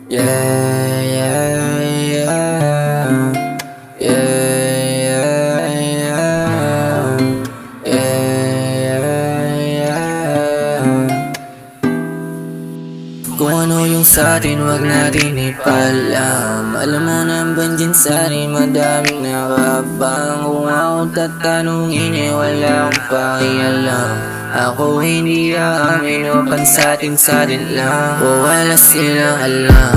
Yeah, yeah, yeah. Yeah, yeah, yeah. Yeah, yeah. Kung ano yung sa'tin, wag natin ipalam. Alam mo naman din sa'tin, madaming nakabang. Kung ako tatanungin, wala akong pakialam. Ako hindi aamin o pansatin-satin lang. O wala silang alam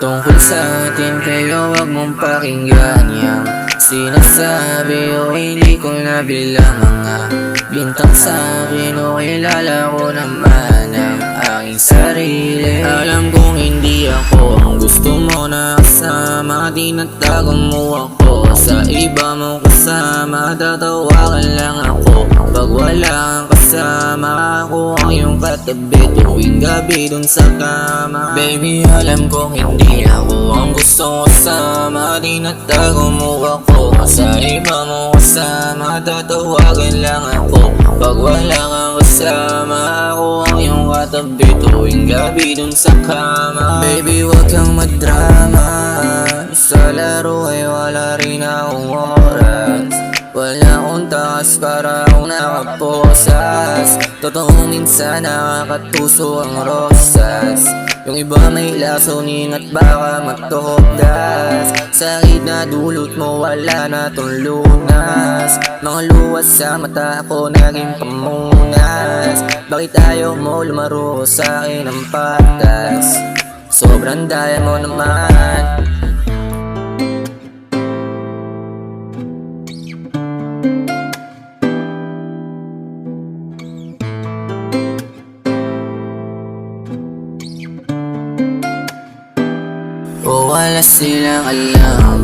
tungkol sa'tin, kayo wag mong pakinggan yang sinasabi o hindi ko nabilang mga bintang sa'kin o kilala ko naman ang aking sarili. Alam kong hindi ako ang gusto mo na kasama, tinatago mo ako sa iba mo kasama. Tatawagan lang ako pag wala kang kasama. Ako ang iyong katabi tuwing gabi dun sa kama. Baby, alam kong hindi ako ang gusto kasama, tinatago mo ako sa iba mo kasama. Tatawagan lang ako pag wala kang kasama. Ako ang iyong katabi tuwing gabi dun sa kama. Baby, wag kang madrama, sa laro ay wala rin akong oras. Wala akong takas para akong nakaposas. Totoo minsan nakakatuso ang rosas. Yung iba may lasunin at baka matopdas. Sakit na dulot mo wala na tong lunas. Mga luwas sa mata ko naging pamunas. Bakit ayaw mo lumaro sa akin ng patas? Sobrang daya mo naman. O wala silang alam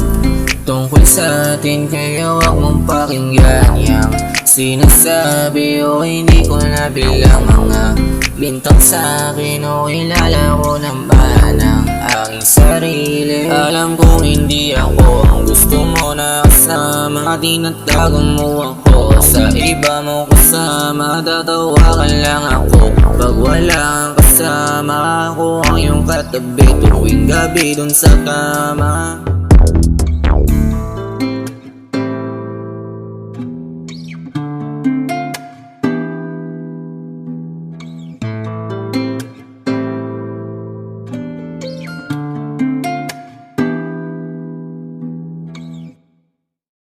tungkol sa'tin, kaya wag mong pakinggan yang sinasabi o hindi ko nabilang mga bintang sa'kin o kilala ko naman ang aking sarili. Alam kong hindi ako ang gusto mo na kasama, tinatago mo ako sa iba mo kasama. Tatawagan lang ako pag wala kang kasama. Ako ang iyong katabi tuwing gabi dun sa kama.